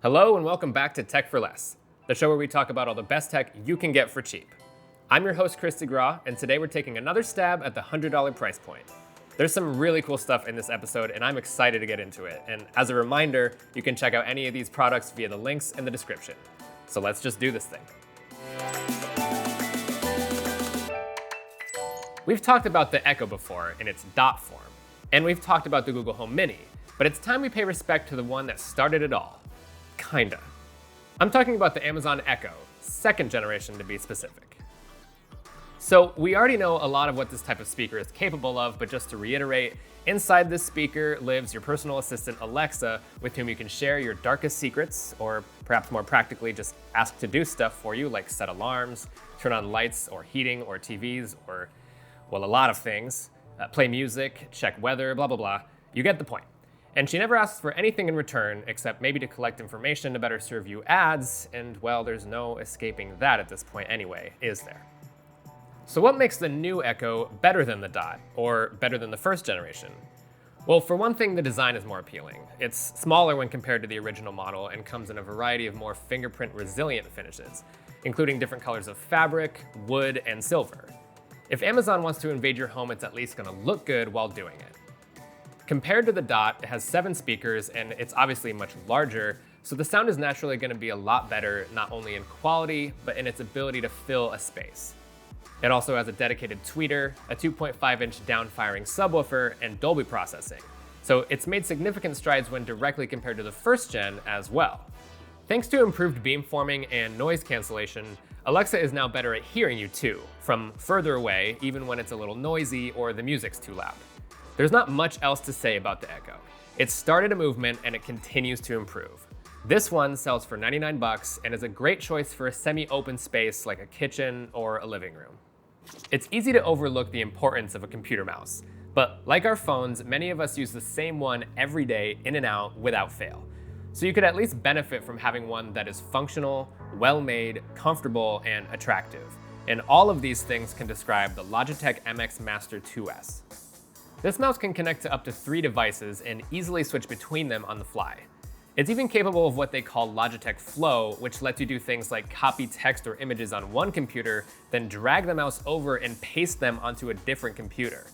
Hello and welcome back to Tech for Less, the show where we talk about all the best tech you can get for cheap. I'm your host, Chris DeGraw, and today we're taking another stab at the $100 price point. There's some really cool stuff in this episode, and I'm excited to get into it. And as a reminder, you can check out any of these products via the links in the description. So let's just do this thing. We've talked about the Echo before in its dot form, and we've talked about the Google Home Mini, but it's time we pay respect to the one that started it all. Kinda. I'm talking about the Amazon Echo, second generation to be specific. So we already know a lot of what this type of speaker is capable of, but just to reiterate, inside this speaker lives your personal assistant Alexa, with whom you can share your darkest secrets, or perhaps more practically, just ask to do stuff for you, like set alarms, turn on lights or heating or TVs, or, well, a lot of things, play music, check weather, blah, blah, blah. You get the point. And she never asks for anything in return, except maybe to collect information to better serve you ads, and well, there's no escaping that at this point anyway, is there? So what makes the new Echo better than the Dot, or better than the first generation? Well, for one thing, the design is more appealing. It's smaller when compared to the original model and comes in a variety of more fingerprint-resilient finishes, including different colors of fabric, wood, and silver. If Amazon wants to invade your home, it's at least gonna look good while doing it. Compared to the Dot, it has 7 speakers and it's obviously much larger, so the sound is naturally going to be a lot better, not only in quality, but in its ability to fill a space. It also has a dedicated tweeter, a 2.5-inch down-firing subwoofer, and Dolby processing, so it's made significant strides when directly compared to the first gen as well. Thanks to improved beamforming and noise cancellation, Alexa is now better at hearing you too, from further away, even when it's a little noisy or the music's too loud. There's not much else to say about the Echo. It started a movement and it continues to improve. This one sells for $99 and is a great choice for a semi-open space like a kitchen or a living room. It's easy to overlook the importance of a computer mouse, but like our phones, many of us use the same one every day in and out without fail. So you could at least benefit from having one that is functional, well-made, comfortable, and attractive. And all of these things can describe the Logitech MX Master 2S. This mouse can connect to up to 3 devices and easily switch between them on the fly. It's even capable of what they call Logitech Flow, which lets you do things like copy text or images on one computer, then drag the mouse over and paste them onto a different computer.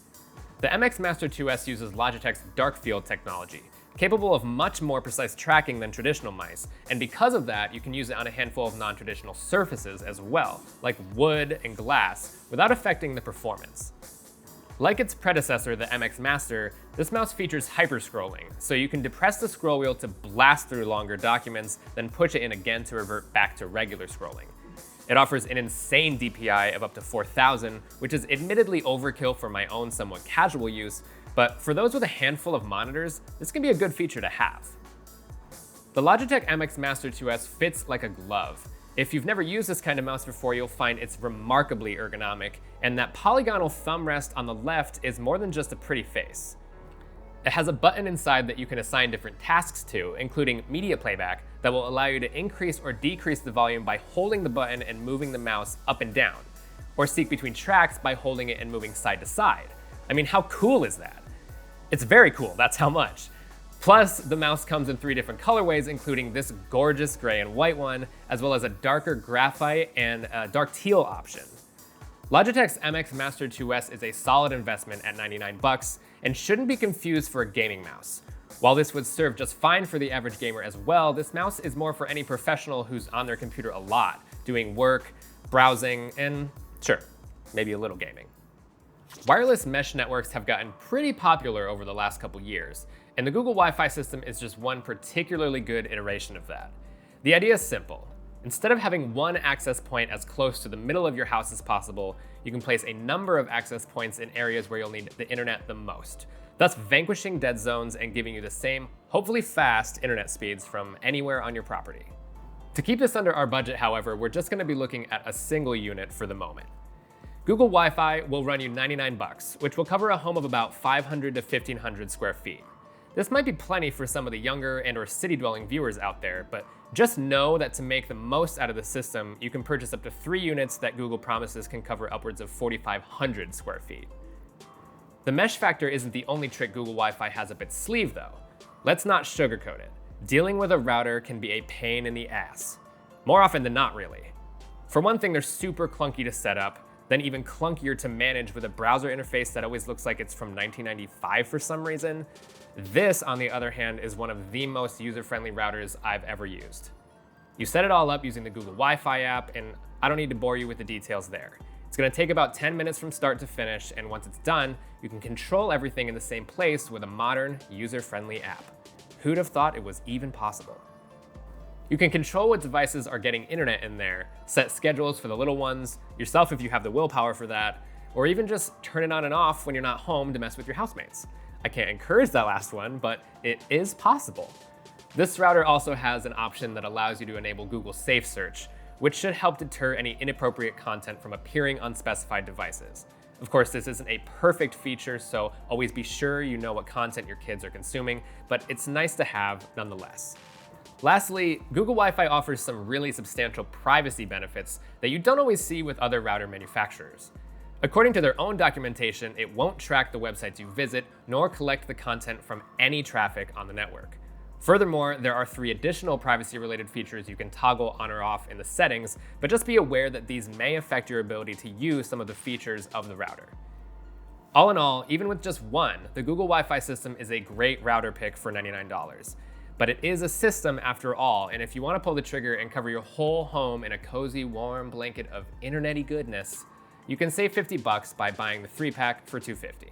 The MX Master 2S uses Logitech's dark field technology, capable of much more precise tracking than traditional mice, and because of that, you can use it on a handful of non-traditional surfaces as well, like wood and glass, without affecting the performance. Like its predecessor, the MX Master, this mouse features hyperscrolling, so you can depress the scroll wheel to blast through longer documents, then push it in again to revert back to regular scrolling. It offers an insane DPI of up to 4,000, which is admittedly overkill for my own somewhat casual use, but for those with a handful of monitors, this can be a good feature to have. The Logitech MX Master 2S fits like a glove. If you've never used this kind of mouse before, you'll find it's remarkably ergonomic, and that polygonal thumb rest on the left is more than just a pretty face. It has a button inside that you can assign different tasks to, including media playback, that will allow you to increase or decrease the volume by holding the button and moving the mouse up and down, or sync between tracks by holding it and moving side to side. I mean, how cool is that? It's very cool, that's how much. Plus, the mouse comes in 3 different colorways, including this gorgeous gray and white one, as well as a darker graphite and a dark teal option. Logitech's MX Master 2S is a solid investment at $99 and shouldn't be confused for a gaming mouse. While this would serve just fine for the average gamer as well, this mouse is more for any professional who's on their computer a lot, doing work, browsing, and sure, maybe a little gaming. Wireless mesh networks have gotten pretty popular over the last couple years, and the Google Wi-Fi system is just one particularly good iteration of that. The idea is simple. Instead of having one access point as close to the middle of your house as possible, you can place a number of access points in areas where you'll need the internet the most, thus vanquishing dead zones and giving you the same, hopefully fast, internet speeds from anywhere on your property. To keep this under our budget, however, we're just going to be looking at a single unit for the moment. Google Wi-Fi will run you $99, which will cover a home of about 500 to 1,500 square feet. This might be plenty for some of the younger and/or city-dwelling viewers out there, but just know that to make the most out of the system, you can purchase up to 3 units that Google promises can cover upwards of 4,500 square feet. The mesh factor isn't the only trick Google Wi-Fi has up its sleeve, though. Let's not sugarcoat it. Dealing with a router can be a pain in the ass. More often than not, really. For one thing, they're super clunky to set up, then even clunkier to manage with a browser interface that always looks like it's from 1995 for some reason. This, on the other hand, is one of the most user-friendly routers I've ever used. You set it all up using the Google Wi-Fi app, and I don't need to bore you with the details there. It's gonna take about 10 minutes from start to finish, and once it's done, you can control everything in the same place with a modern, user-friendly app. Who'd have thought it was even possible? You can control what devices are getting internet in there, set schedules for the little ones, yourself if you have the willpower for that, or even just turn it on and off when you're not home to mess with your housemates. I can't encourage that last one, but it is possible. This router also has an option that allows you to enable Google Safe Search, which should help deter any inappropriate content from appearing on specified devices. Of course, this isn't a perfect feature, so always be sure you know what content your kids are consuming, but it's nice to have nonetheless. Lastly, Google Wi-Fi offers some really substantial privacy benefits that you don't always see with other router manufacturers. According to their own documentation, it won't track the websites you visit, nor collect the content from any traffic on the network. Furthermore, there are 3 additional privacy-related features you can toggle on or off in the settings, but just be aware that these may affect your ability to use some of the features of the router. All in all, even with just one, the Google Wi-Fi system is a great router pick for $99. But it is a system after all, and if you want to pull the trigger and cover your whole home in a cozy, warm blanket of internet-y goodness, you can save $50 by buying the 3-pack for $250.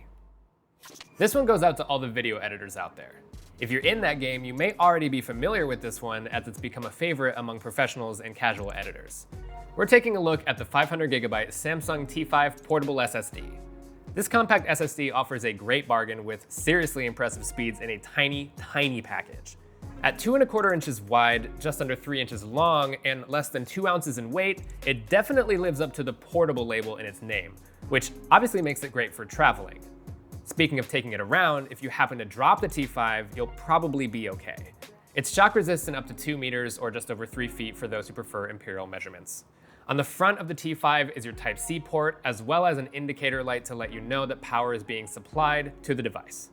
This one goes out to all the video editors out there. If you're in that game, you may already be familiar with this one as it's become a favorite among professionals and casual editors. We're taking a look at the 500GB Samsung T5 portable SSD. This compact SSD offers a great bargain with seriously impressive speeds in a tiny, tiny package. At 2¼ inches wide, just under 3 inches long, and less than 2 ounces in weight, it definitely lives up to the portable label in its name, which obviously makes it great for traveling. Speaking of taking it around, if you happen to drop the T5, you'll probably be okay. It's shock resistant up to 2 meters or just over 3 feet for those who prefer imperial measurements. On the front of the T5 is your Type-C port, as well as an indicator light to let you know that power is being supplied to the device.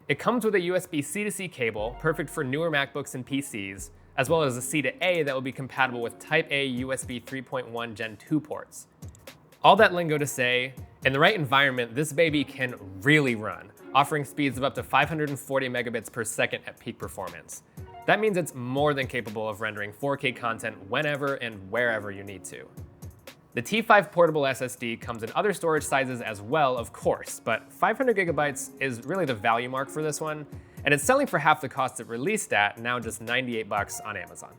It comes with a USB C-to-C cable, perfect for newer MacBooks and PCs, as well as a C-to-A that will be compatible with Type-A USB 3.1 Gen 2 ports. All that lingo to say, in the right environment, this baby can really run, offering speeds of up to 540 megabits per second at peak performance. That means it's more than capable of rendering 4K content whenever and wherever you need to. The T5 portable SSD comes in other storage sizes as well, of course, but 500 gigabytes is really the value mark for this one, and it's selling for half the cost it released at, now just $98 on Amazon.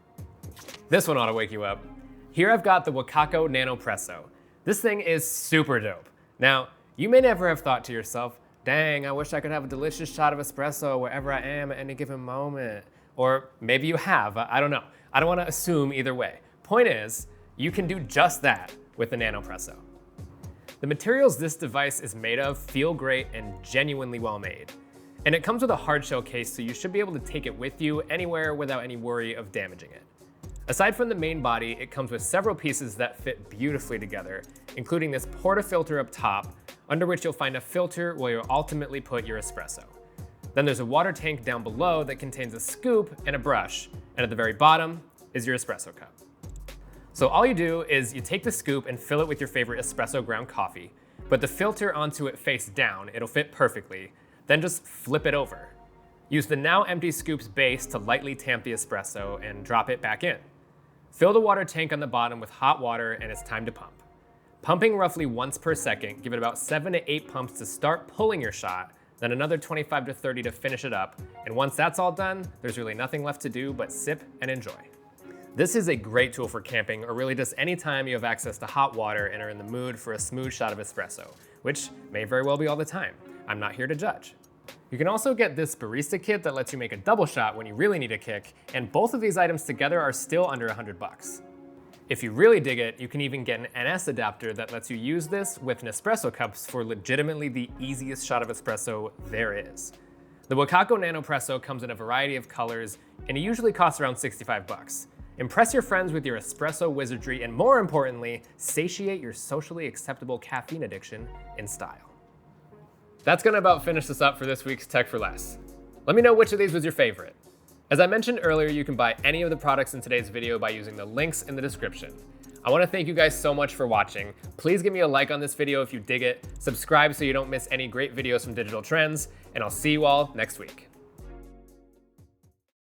This one ought to wake you up. Here I've got the WaKo Nano Presso. This thing is super dope. Now, you may never have thought to yourself, dang, I wish I could have a delicious shot of espresso wherever I am at any given moment. Or maybe you have, I don't know. I don't want to assume either way. Point is, you can do just that with the Nano Presso. The materials this device is made of feel great and genuinely well made. And it comes with a hard shell case, so you should be able to take it with you anywhere without any worry of damaging it. Aside from the main body, it comes with several pieces that fit beautifully together, including this portafilter up top, under which you'll find a filter where you'll ultimately put your espresso. Then there's a water tank down below that contains a scoop and a brush, and at the very bottom is your espresso cup. So all you do is you take the scoop and fill it with your favorite espresso ground coffee, put the filter onto it face down, it'll fit perfectly, then just flip it over. Use the now empty scoop's base to lightly tamp the espresso and drop it back in. Fill the water tank on the bottom with hot water and it's time to pump. Pumping roughly once per second, give it about 7 to 8 pumps to start pulling your shot, then another 25 to 30 to finish it up, and once that's all done, there's really nothing left to do but sip and enjoy. This is a great tool for camping or really just any time you have access to hot water and are in the mood for a smooth shot of espresso, which may very well be all the time. I'm not here to judge. You can also get this barista kit that lets you make a double shot when you really need a kick, and both of these items together are still under $100. If you really dig it, you can even get an NS adapter that lets you use this with Nespresso cups for legitimately the easiest shot of espresso there is. The WaKo Nano Presso comes in a variety of colors, and it usually costs around $65. Impress your friends with your espresso wizardry, and more importantly, satiate your socially acceptable caffeine addiction in style. That's gonna about finish this up for this week's Tech for Less. Let me know which of these was your favorite. As I mentioned earlier, you can buy any of the products in today's video by using the links in the description. I want to thank you guys so much for watching. Please give me a like on this video if you dig it, subscribe so you don't miss any great videos from Digital Trends, and I'll see you all next week.